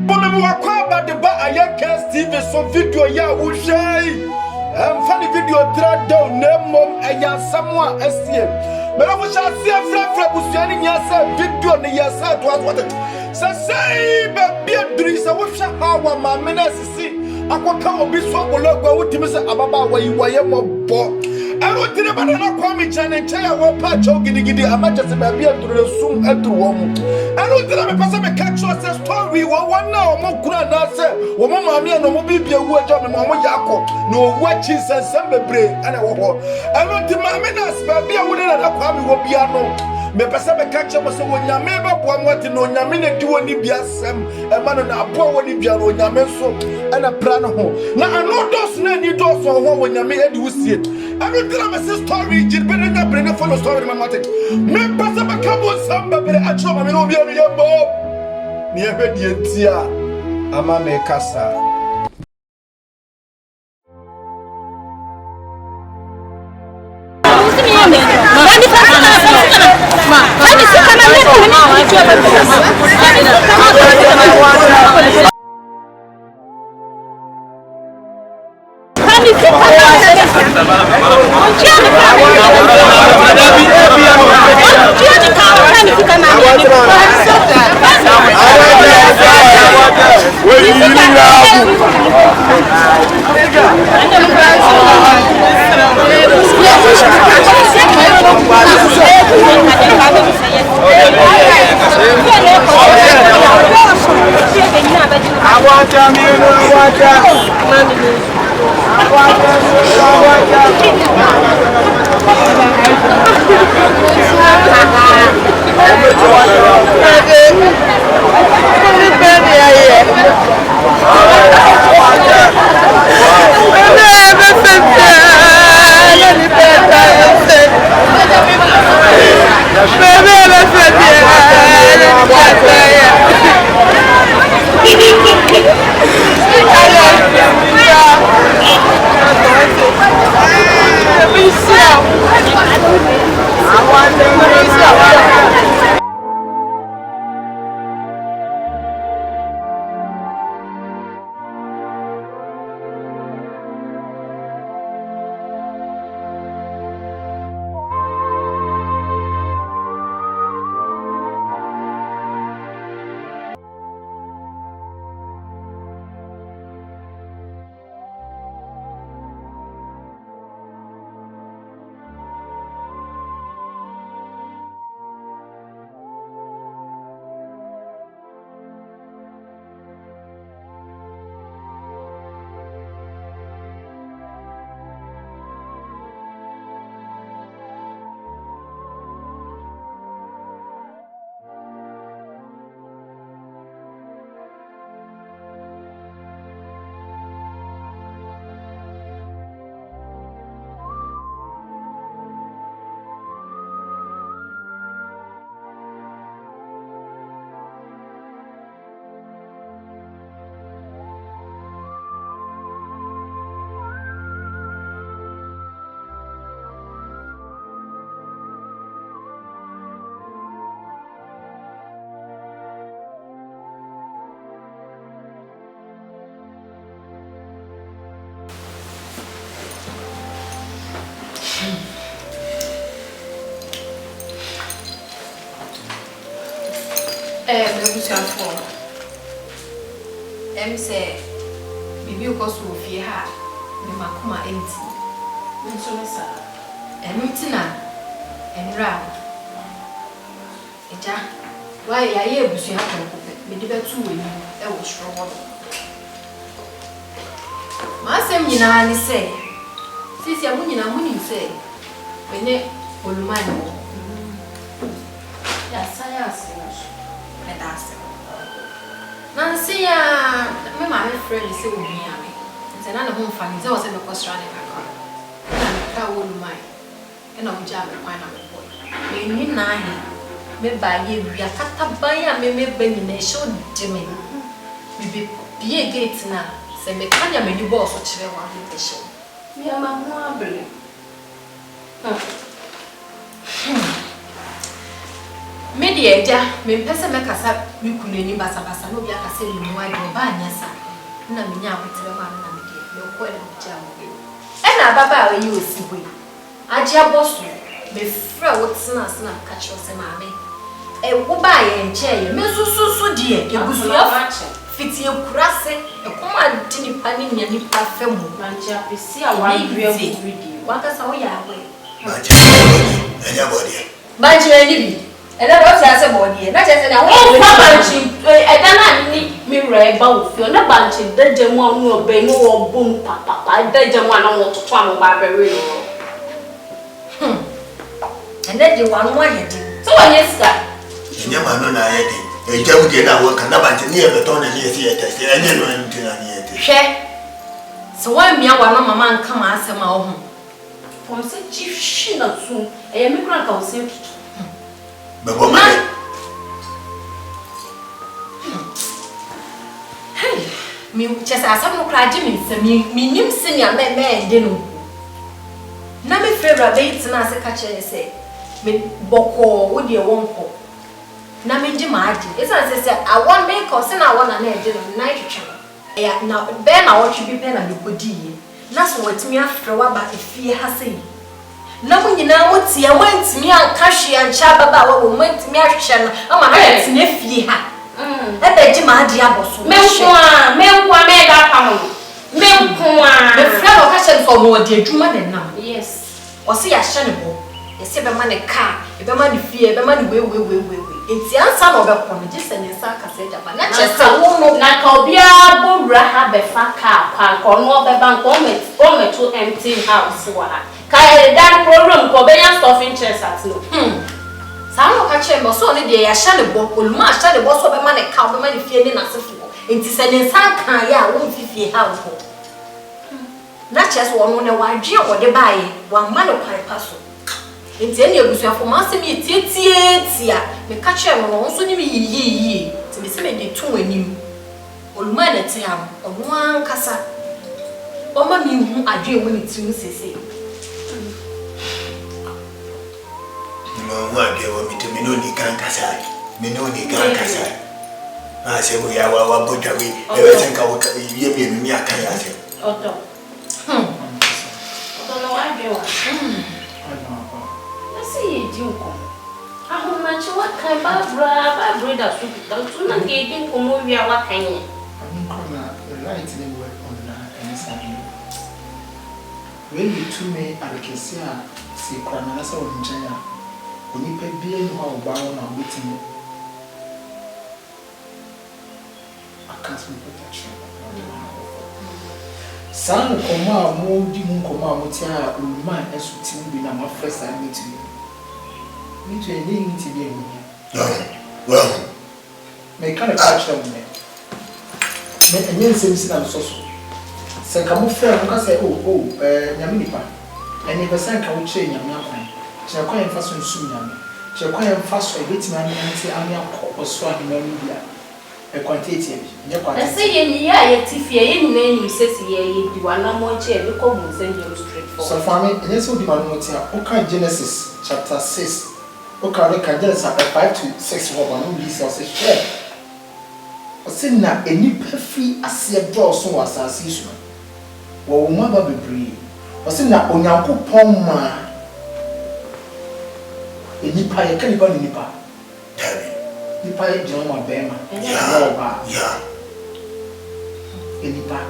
About the bar, I can't Steve some video. Yeah, we shy. Funny video, thread down, name mom, and ya someone STM. But I wish I see a flap was standing yourself, video, and yourself was what it say. But be a dress, I wish how my menace see. I could come be so logo with him about where you were more bought. I don't think about an aquamic and tell what patch of giddy I might just be able to assume at the woman. I don't think I'm a person catch us a story. One now, Mokuna answer, or Mamma Mia, no mobile, word job, and Mamma Yako, no watches and some break, and I don't think my menace, but be a wooden and aquami will be a no. Me pesa be catch up so when you member one what no nyamine do any biasem a man na bo woni bia no nyame so and a plan ho na ano dos na ni dos ho when you me edi wusie I don't tell my story jid be na bring follow story my matic me pesa be kabo samba be a choma me no bia no yambo ni e be die tia ama me kasa say, Bibi because we fear her, the Makuma empty. Empty now, and round. Why are you able to have me? Did two women, I was strong. Massam, you know, I say, since you're winning, I'm winning, say, when they will mind. Yes, I asked him. I asked him. Nancy, my friend is saying, it's another home family. There was a local strand in my car. And I wouldn't mind. And I'll jam and find out a boy. May you nine. Maybe by you, we are cut up by a maybe in a show, Jimmy. Maybe be a gate now. Say, me can you make you boss what you want in the show? Me and my mother. Media, me pesa me kasa mi kuneni basa no bia kasa ni mu ade ba anyasa. Na me nya akotere ma na me de me ko na bia mo. E na baba we yi osibwe. Aje aboso me fra wotsena sna ka cho se ma me. E wo ba ye nche ye me sususu die ebusu ya fiti ekurase e koma di ni pa ni nya ni pa femu. Manche apesi a wa dwe di. Wakasa wo ya we. Manche enya body. Manche ni bi. And I don't say body. Not just a bunch. I don't need me red bow. You're not bunching. Then the one will be no boom, papa. I did the one I want to travel by the and then the one wanted. So I yes, that. Never know I had a joke in our work and about near the tone and near theatre. And you know anything. Share. So why me one mamma come answer my home? From such chief she not soon. I am a grand council. But woman, hey, me just as I'm not crying, me nim senior man didn't. Na me favorite dates na se catch say me boko with your wonko. Na me di maji. It's as say I want make or say I want an engine nitrogen. Yeah, now ben I want to be pen and the body. That's what me after what about if he has say. Na mo nyina mo tie wantimi anka hwe ancha baba wo wantimi ahwe no ama na tine fie ha e be ji ma ade aboso me nko me da pam me nko a me fra no ka che so mo de adwuma ne nam yes o se ya hye ne bo e se be ma ne car e be ma ne fie e be ma ne we enti ansa no be ko no gise ne sa ka se jaba na che se wo no na ka obia bowra ha be fa car kwa ko no be ban ko me to empty house wa ha kai dan program ko be yan stuffing chairs at no sa no ka che mo so ne de ya hye ne bo oluma hye ne bo so be ma ne car be ma ne fie ne na se fo enti se ne sa kan ya wo fifie house ko na che se wo no ne wa dwe o de bae wa ma no kwai paso enti ene ebusuafo ma se mi tietietia me ka che mo no so ni mi yiyi ti me se me de tun anim oluma na te am ono ankasa o ma mi hu adwe wo ni ti mu sese no one be what me no ni kan kasa me no ni kan kasa na se wo ya wa bodwa we e be sen ka wo ye me ni aka ya se odo no wa be wa see you ko ahoma che wa kan ba brother so to na ge din ko mo wi wa kan ye right in the work on any side. When you two me are the Kessia, see Cramanasa or China, when you pay being how bound and waiting a custom protection. San Koma, Modi Munkoma, Mutia, Ulman, and Sutin, be my first time meeting you. Me to a name to be well, may kind of catch them there. And then say, I'm so. Say, come fair, and say, Yaminipa. And if a son can change your man, shall quite fast and soon. Shall quite fast a bit man and say, I'm your or swag in Media. A quantitative. I say, yeah, if you name says, ye, you are no more chair, you come and send you straight for. So, for me, let's do the one more here. Okay, Genesis chapter 6. Okay, Genesis chapter 5 to 6 for one resources share. Say na enipa fi ase draw so asase su wo wo ba bebre o say na onyankopon ma enipa ye kan ba nipa Dabi nipa ye je ma be ma ya enipa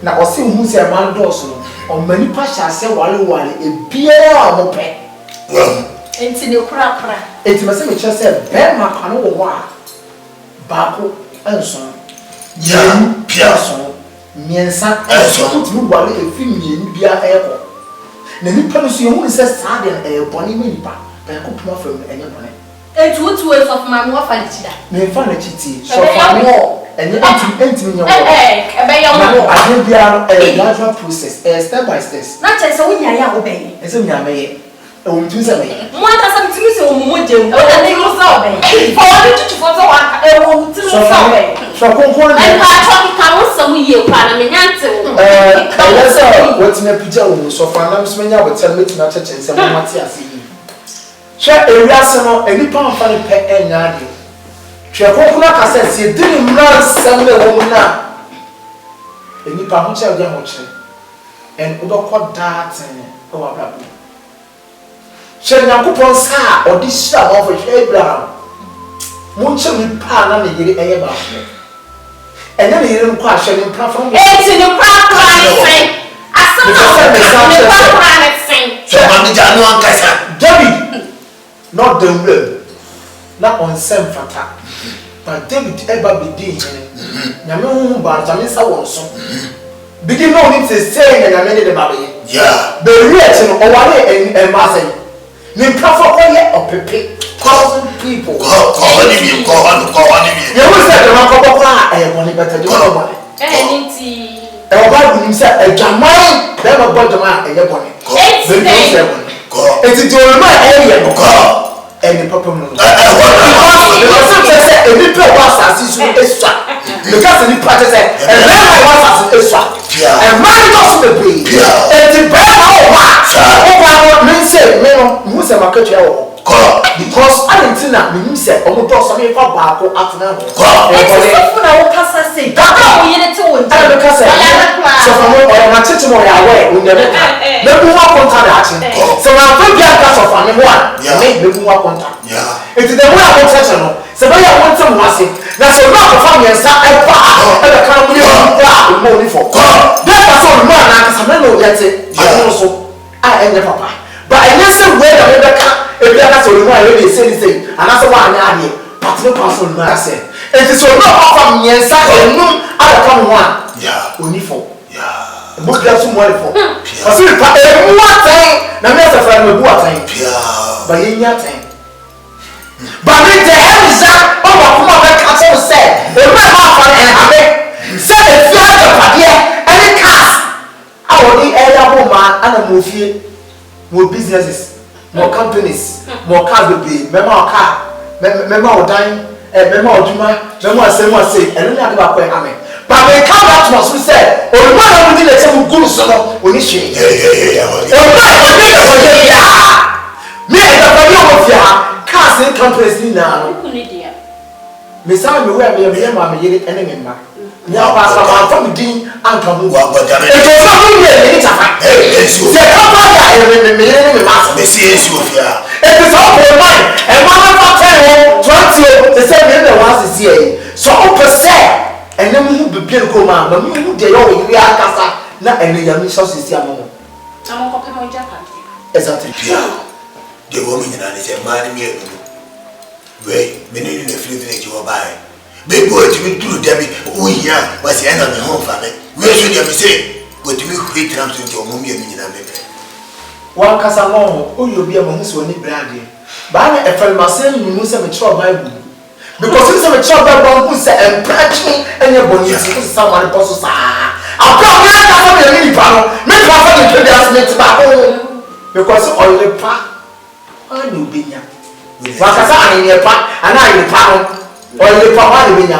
na o say hu say man draw so o ma nipa sha ase wale e biara mo pe enti ne kura enti ma say me che say be ma kan wo wa baako enso ya piaso miensa enso tu wale e fi mienu bia eko na nipa no so ye hu se saa de boni me nipa ba ko puma from enye boni etu of my mo fa chida me fa na chiti so fa mo enye enti nyo e be ya mo ade bia gradual process step by step na che se wo nya ya wo be ese nya me ye e wo ntu se me mo ata sam timi se wo mo jem o na ne mo sa obe for the to for so wa e wo timi sa obe so konkon na e pa tro ka wo sam ye kwa na me nyante wo let's what me pija wo so fa na so nya wo tell me to na cheche se mo mate ase yi Share areas no any pound funny pet and yard. Share Kokuna says you didn't run some woman now. Any pound shall get much and Udoko darting over Rabu. Share Yakupon's hair or this shop of Abraham. Muncha with pan and the year about me. And then he didn't question in platform. It's in the platform. I saw David, not the will, not on some fata, but David ever begin. Namu Bartamisa also. Begin no need to say and I made the baby. Yeah. The reaction of Wale and Marseille. Nim platform or Pepe, 1,000 people. Go on. You will say the Macopa, I want it better. You know what? anything. Everybody himself a Jamaican, then a bottom man and your bonnet. It's the only area and the papa moon. The little was as is extra. Because the party said, and then I was as extra. And my loss the be. And the bad over men say, men who say, my country. Because I didn't know me say omo do so me fa ba ko atena no. Eti na wo kasa say. Dada wo yene te wo nti. I kasa. So for me o na tete mo ya we o never ka. Me bu wa konta da achi. So na fa bia ka so fa me ho a. Me bu wa konta. Yeah. Eti the way I want to no. Se ba ya want to mo ase. Na so na ko fa me nsa e ba. E be ka mo ni ba mo ni fo. That person no na kasa me no yete. I so I enye papa. But I never way that we can. If you are so annoyed, they say, and that's why I'm here. But no person will say. It is so not often, yes, I know I come one. Yeah. Only for. Yeah. Book that some money for. I see if I one time, now there's a friend with what time. Yeah. But in your time. But in the hell is that, oh, come on, that castle said, the man off and have it. Said if you have a party, any cast. I will need a woman and a movie. More businesses, more companies, more cars will be, member car, member dine, member juma, member say, and only about quite amen. But they come back to us who said, oh, one of the little good solo, when it's she. Me, the body of your cars and companies now. Miss Sammy, where we are, mamma, you get any member. Now, pass our from the dean and come over. But it was not really a time. It is all for mine. And one of our 10 or 20, the same in the ones is here. So, per se, and then we will be beautiful, man. But you did all we are casa, not any young sauce is young. I'm going to come on Japan. Exactly. The woman is a man. Wait, many in the fleet that you are buying. Maybe what you do, Debbie, oh, yeah, was the end of the home family. Where should you say? What do you hate them to your mummy and me? One Casamon, who you'll be among us when you brandy. But I felt myself, you must have a child Bible. Because it's a child Bible who said, and practicing and your bonnet is someone possible. I'll probably have a mini panel, make my family to the ass back home. Because all the part, I knew being young. Wakasa in your part, and I in the panel. Or the power of the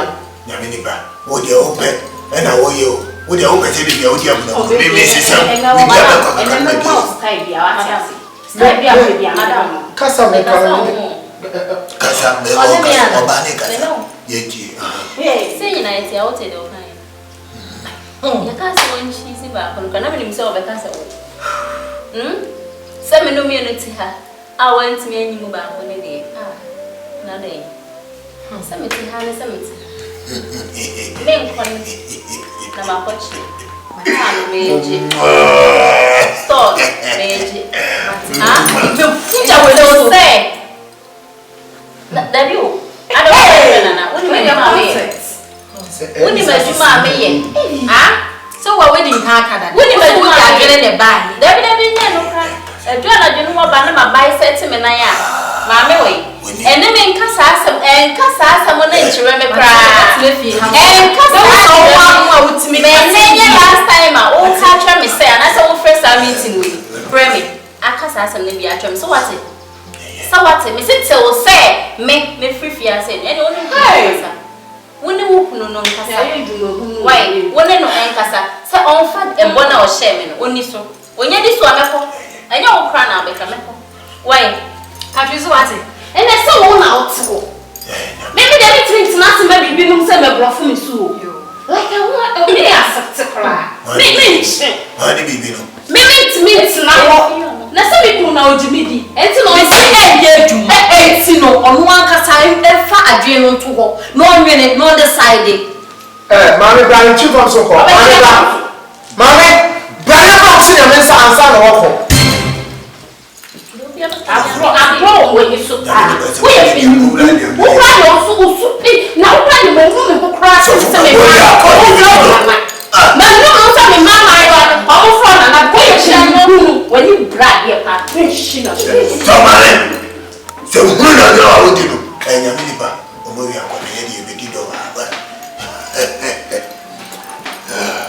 Yaminiba, would you open? And I will you, would you open it if you would have no babies? And the mouse type, Casa make Casa Yes, say United, I'll take the time. You can't see when she's back, and can himself a castle. Some immunity her. I went to me and back on the day. Now they. Samiti hane samiti. Men kwani na makochi. Matano meje. Stop meje. Nja wewe say. That you. I don't know. Uni majuma meye. Ah? So what wedding kaka that. Uni majuma agere ne buy. Dabi nya no kra. Eduana dwenu mo ba na ma buy set me na ya. Mama we. And then in Casa and Casa, someone nature me cry. And Casa with me. Last time I all catch me say, and that's our first meeting with Remy. I Casa and maybe I so what it? So what it? Miss it will say, make me free fiance and only Casa. When the whoop no Casa, why? When no Casa, so on fat and one hour sharing only so. When you this one, I know crown I'll become why? Patrice what? And I saw one out. Maybe they be treating us maybe be no say me bluff me so. Like I want me accept cry. Me Why did you know? Me now. Na say me na ojimidi. Enti no say e ye adwuma. Enti no ono ankasa e fa adwe no to ho. No nwene no decide. Mami Brian chief from Soko. Mami Brian box in the answer no wako. Afro when you so we have been who cry also so na who cry mo who cry so say me na no answer me mama I from na go you share no when you brag here pa she no so male so who na no I want to do enya mi ba omo wi akọ na ye be di do ba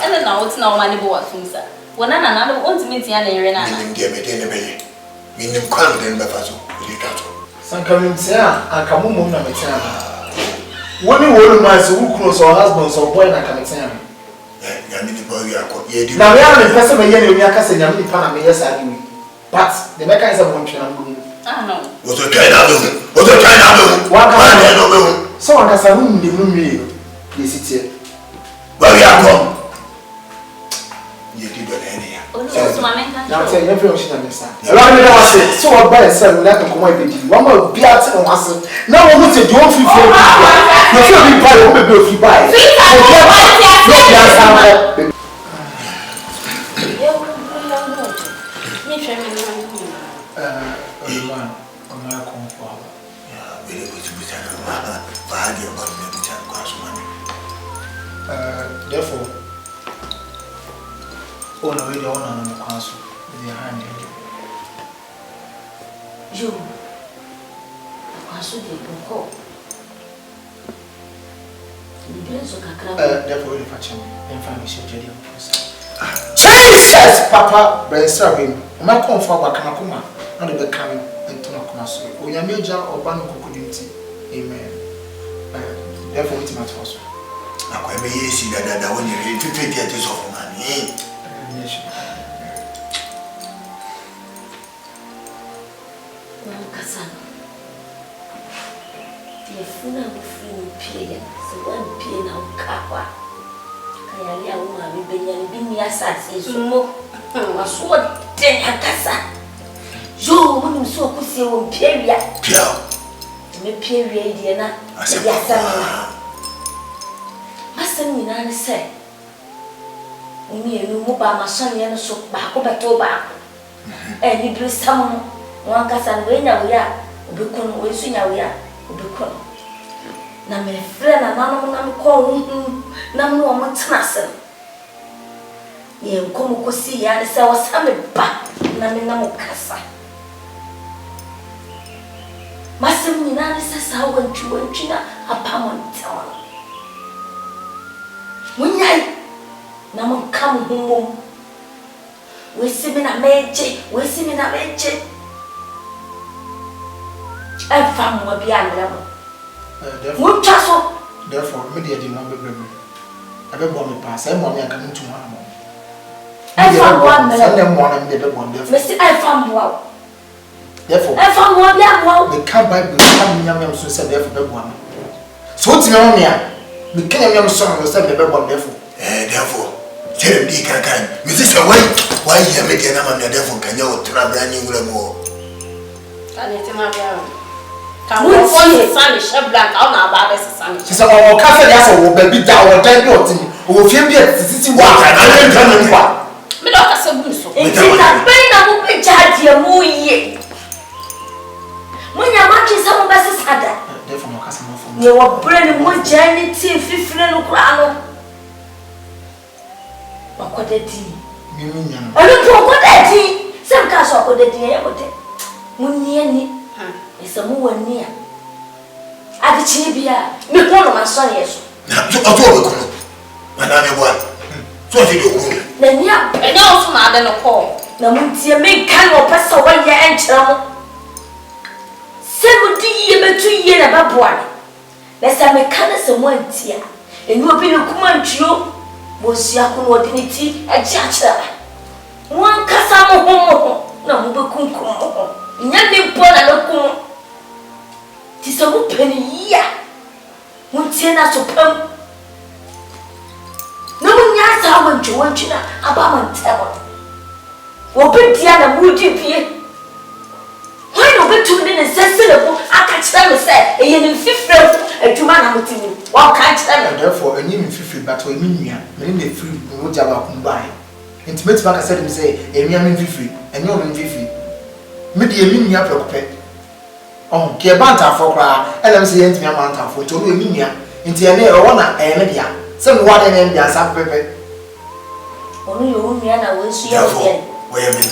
and na what na o mani bo afunsa wona na na o ntimi tia na yere na na ndi be de ne be ye minim kwan de ne ba so ri ka to Sankamimtia akamumu na metia. Woni wolu ma se wukuro so husband so boy na kametia. Nyame ni boy akọ ye di. Na me am the person me ye na omi akase nyame ni pa na me yes ari we. But the meka is a won twena ngunu. No. What to try now? What to try now? One can no. So akasa hu ndi mu mi yesitie. Boy akọ. Ye di do na ene ya. So mamenka. Now tell you every option na say. Ela me na say so what buy sell na ko mo ebedi. One more bi ate no ase. Na wo go say do one free for. No fit be buy, wo be free buy. Therefore, oh no, we don't want to cancel with your hand. You cancel the call. Therefore, we catch him and find me some jelly. Jesus, Papa, Ben Sabin, my comfort back and Akuma, and the coming and Tonacomaso. When your major or Bano Cocodinity, amen. Therefore, it's my first. I can be easy that when you're ready to take it off money. Funa mfuni pia so one pia na ukakwa kaya ya uma bibenya bini asasi sumo waso den akasa yo mun so kusie wo pia Pia me pia die na ya sama masem nyina ne se enu mu ba masane ne so ba ko beto ba ni brisam wan kasa no nya wo ya obekun wo su nya wo ya obekun na me frɛ na nanom na me kɔ na me no mo tenase ye nkomo kosi ya ne sɛ wɔsa me ba na me na mo kasa masem nyina ne sɛ sa wantwi na apamontawa munyai na mo kam humom wesi me na meje ɛfa mo bi amra mo Therefore, media did not be baby. I be born me pass. I want me to come to one. I found one morning, the one. I found one. Therefore, I found one. Yeah, the car by the young so said, therefore, one. So it's no near. The king of young son was said, the one, therefore. Therefore, tell him, can Mrs. Why you make an amount of therefore can you travel any more? I need to have Kamu foni sani sheblank au na baba sani. Sisa o kafe ya so wo baby da o dan do tin. O fie bi titi wa ka na le kan npa. Me do ka se bu so. Enti na be na mo pe jaje mu ye. Munya ma ki sa mo ba sisada. Therefore no kasa mo fo. Ye wo brain mo jani ti fifire no kra no. Wakoda di. Mi nya no. Onu to wakoda di. Sem ka so wakoda di ye wote. Munni ani. Esamu wani a adichi bia me ko no maso ye so na so oto we kono na me bua so ti do kono na nia enya oso na ade no ko na muntie me kan o pesa wa ye enkyere mo se mudi ye betu ye na baboa na se me kan se mo antia enu obi ne kuma ntwio bo sia ko no odiniti agye akyera wan kasa mo ho na mo bekunkum mo nya ni po na no kum Tisamu penny, Muntina so pum. No one yas how much you want about my table. What big Diana would you be? Why not be 2 minutes sensible? I catch them and say, a yen in 50 and 2 man with you. What catch them? Therefore, a new 50 but we mean, many the free Mojaba combine. Intimate back, I said, him say, a mere 50 and you're in 50. Maybe a minia preoccupied. Oh, Kiabanta for cry, and I'm saying to me, Manta for to a minia, into a near one and media. Some water and there's some pepper. Only you, Miana, will see you again. Where am I?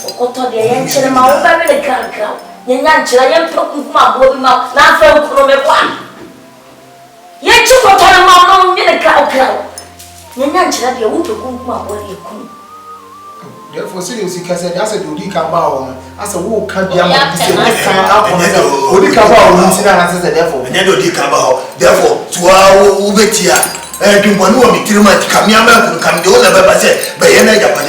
Okoto de yenchele maumba mele kanka. Nyanchela yempo kuma bobi ma na fa nkrome kwa. Yechi koto na mamu mele kanka. Nyanchela de wuto kuma bobi ku. Therefore, seriously, because I said, "Do you come out?" I said, "Who can't be able to say what come out?" Who you come out? I said, "Therefore, and then do you come out? Therefore, to our Ubetia. And one who me Tirma, Kamiama, come to all the Baba said, Bayana Japan.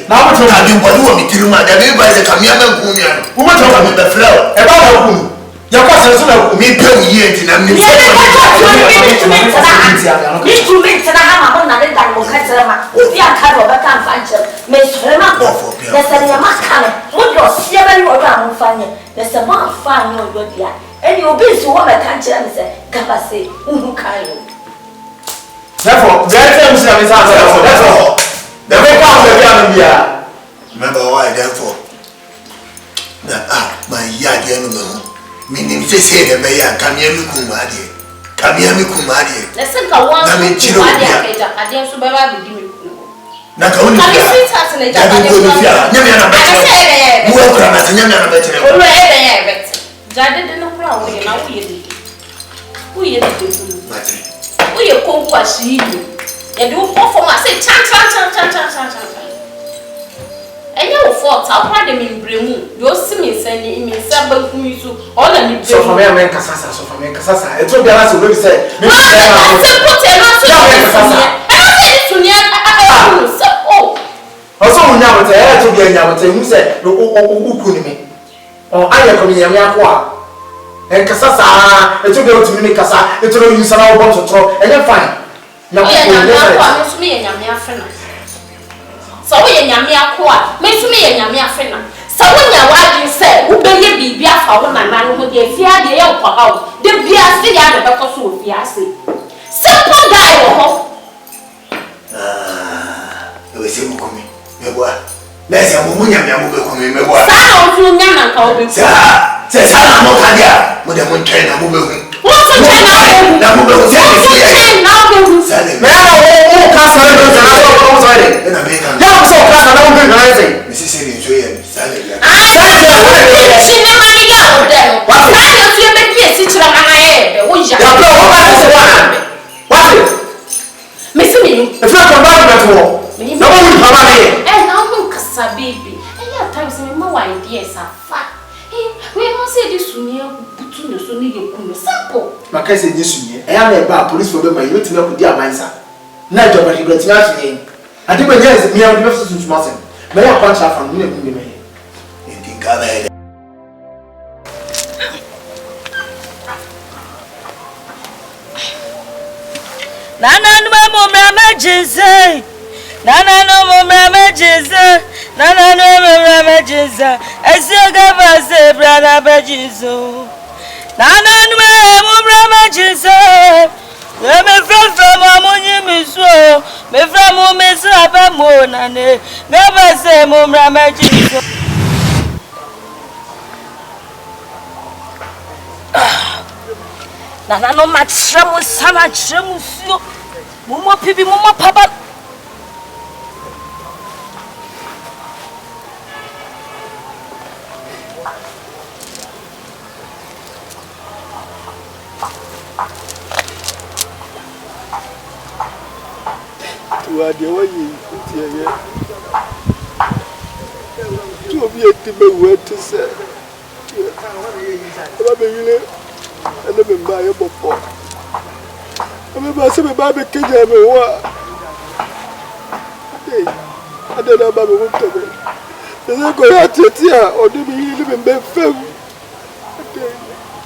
Now, I didn't want to me Tirma, that everybody is a Kamiama Kumian. Who wants to come with the flower? About whom? Your cousin, me pay ye, and I'm need to make a hammer on another than Mokasama. If you are covered, I can't find you. Miss Remaco, there's a Yamakana. What you're seven or around funny. There's a more fine or good yet. And you'll be so what I can't tell me, say, Capasi, who can you? Therefore, that time is therefore, the make out the Gambia. Remember why, therefore. My yard, meaning face here, the mayor, Kamiami Kumadi. Kamiami Kumadi. Let's think of one. I didn't survive with you. Nakoni, I say, you come to see you. And you perform, I say, chan. And you fought, I'll find them in Bremu. You'll see me sending me several who all the so from me, Cassasa, so from me, Cassasa. It told me last week, say, also, now, to be a who said, who couldn't me? Or I am coming here. And Cassasa, it took me to me, Cassa, it told you some bombs of throw, and you're fine. Now, me and Yamia Fena. So we and Yamia Qua, makes me and Yamia Fena. So when your wife said, who be Biafra, my man who gave fear the young house, the Biasi and the Bacchus of Biasi. Simple guy or hope. It was him coming. Let's have a woman, coming. Sound to Yana Kobe. Says I'm not here, but I won't train a movie. What's the chain now? What's the chain now? Maka se nyesunye e ya na eba police for be ma you timi akudi amansa na joba di bretina hye ade ba nyeze mi am be so suntum asen me ya kwancha fa no na bi me e dinga ba Nana no mo mama Jesus Nana no mo mama Jesus Nana no mo mama Jesus Esiga ba se brother ba Jesus Nana no mo mama Jesus me from amunyi miso me from me so aba mo nane me ba se mo mama Jesus Nana no matramo sama tramo sio Mumo pibi mumo papa Wa de wa yi tie ye to bi etibe wo tse ba be yile ele be ba ye bopo ame ba se be ba be keje me wa ade na ba be wo tebe se ko ya titia odi bi yile be fem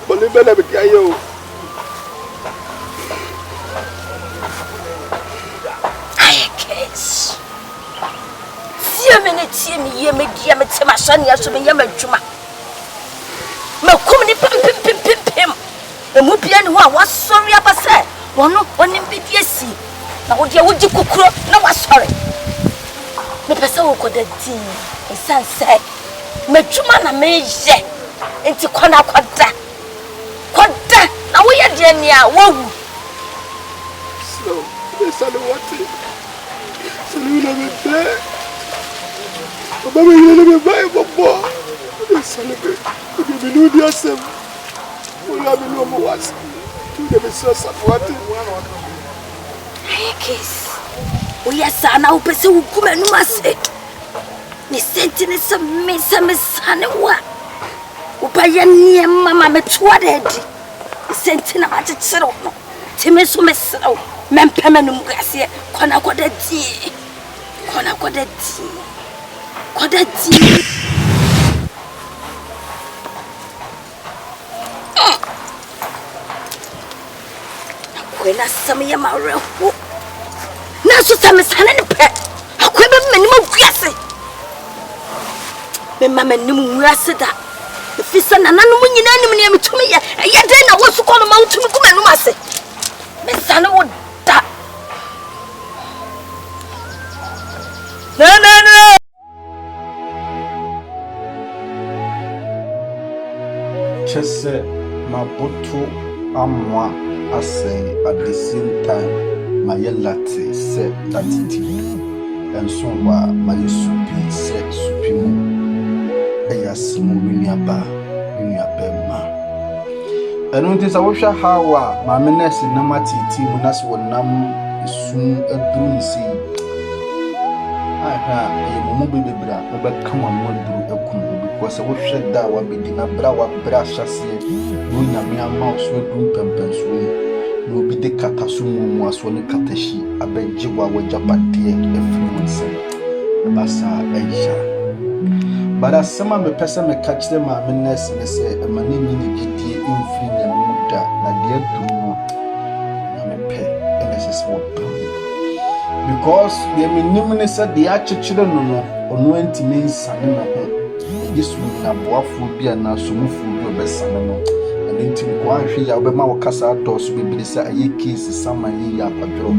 Bolibele be ayo. Ayekes. Tie me ye me dia me te masane ya so me ya madwuma. Makum ni pim. Emu bia ne ho a wasori abase. Wono woni bibia si. Na wo dia wo gi kokuro na wasori. Me pesa wo koda tin. Esanse. Madwuma na me ye. Enti kona koda. Na wo ye dia ni a wo wu. So, sale wati. Sale na me be. Baba me na me buy bobo. Sale be. Me no dia sem. Wo ya me no mo was. Tu de me so wati. Ayekes. O ya sana o pese wo kuma no ase. Ni sentine se me sane wa. O ba ye nie mama me toa de di. Sentine ma chichiro no. Time so me sro. Mempema no mugase. Kona koda di. Akwena samye mareho. Na so samsane ne pe. Akweba mani maguse. Me mama nim nwase da. Fisa nananom nyina nim ne metumi ye. Ye den na wo su kono ma utumi kuma num ase. Me sane wo da. No. Chese mabutu amwa ase at the same time my lati se latiti and so wa my supi se supi mu eyasimu minyaba ma enu nti sa wo hwa hawa ma menesi na matiti mu na so nam sun aduru nsi aha mumu bebebra no be kama no aduru akum because wo hwe da wa bedi na bra wa bra hyase no nyame ama so aduru pempenso no bi de kataso mu aso ne katashi abeje wa wajapade efluence basa eja bara sama me pesa me kachire ma menesi ne se emane nyini gidie infri na muda na de aduru na me pe enesis wo because the minimum said the children no ono antime nsane no ho yesu na boafo bia na somufo bi obesane no and ntime ko ahwe ya obema wakasa dos bibiri sa aye case sama ye ya kwadro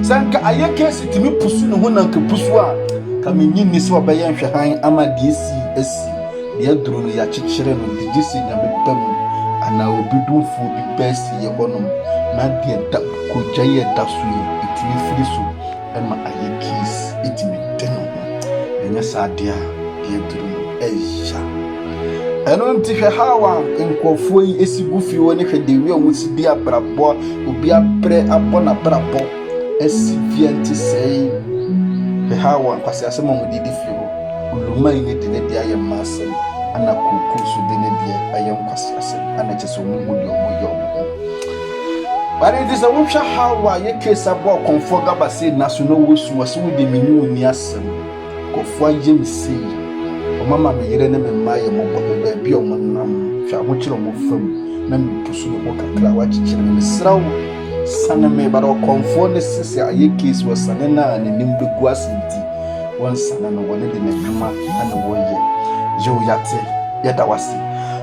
sanka aye case timi pusu no ho na ka pusu a ka menyi ni se obeya nhwe han ama de esi de aduru no ya chichire no de gisi nyame bam ana obi dumfo bi besi ye honom na de da ko jaye da so itimi firi so ema ayekis itimi teno enya sadia de duru eja eno ntihwe hawa nkofo yi esigu fi woni hwedewi o musi bi abrabo obi apre abona brabo esivianti sei he hawa kwase asema mudidi fi ho uluma yi de ne dia ye masem ana kokusu de ne dia ayem kwase asem ana cheso mu mudi omoyo but it is a wusha hawa ye case abo konfo gaba say national wusu wase wo de menu ni asem kofo agem sei o mama me yire ne me maye mo bo bi o monam hwa mo kire mo fam na me pusu mo kakra wa kikire me srawo sana me bara konfo ne sese aye case wasane na ne nimbegu asinti won sana no wone de na dwuma ana wo ye yo yate yeda wase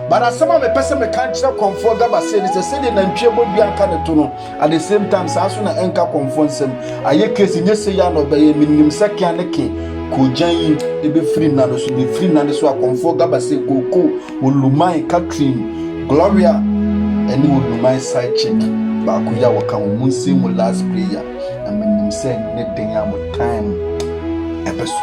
bara sama me pese me kan kire konfo gaba say ne sese de na ntwe bo bia aka ne to no at the same time sa so na enka konfo nsem aye case nyese ya no be ye minim sakia ne ke ko jan ebe free na no so be free na ne so akonfo gaba say koko olumai Catherine Gloria eni olumai side chick ba ko ya waka mu nsi mu last prayer na minim say ne den ya mo time ebeso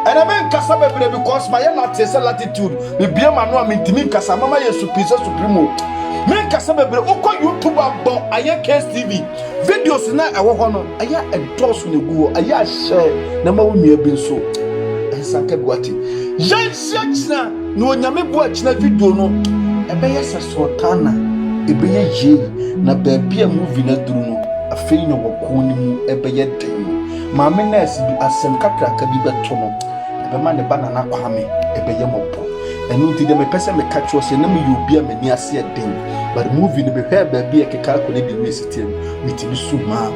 and I mean Casabebre because my latitude me be ma no amintimi kasa mama yesu pizza supremo me Casabebre uko YouTube abo aye KSTV videos na ewo ho no aya endorse ne guo aya share na ma wonua bi nso ensanka biwati yansiachna no onyame bo achna video no ebe yesa sotana ebe ye je na baabia movie na duru no afei no woko ni mu ebe ye den maame nurse bi asem kakra ka bi beto no ebe ma ne banana kwame ebe ye mopo ɛno nti de me pese me catch us na me yobi a mani ase den but movie no be hwe ba bia keka ko ne de we sitem mitimi su ma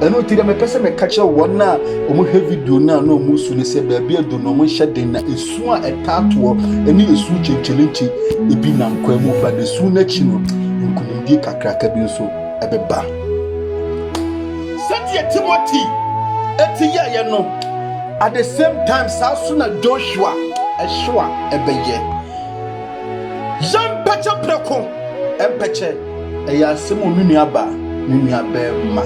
ɛno nti de me pese me catch won na omo hwe video na omo su ne se ba bia do no omo hye den na esu a etatoɔ ɛne esu chenchelenche ebi na nkwa mu ba de su na chi no nkunimdie kakraka bi nso ɛbɛba sɛdeɛ Timothy etiye no at the same time Sasuna Joshua Eshua Ebeye Jean Pecha Preko Empeche Eya Semo Nunuaba Nunuabe Ma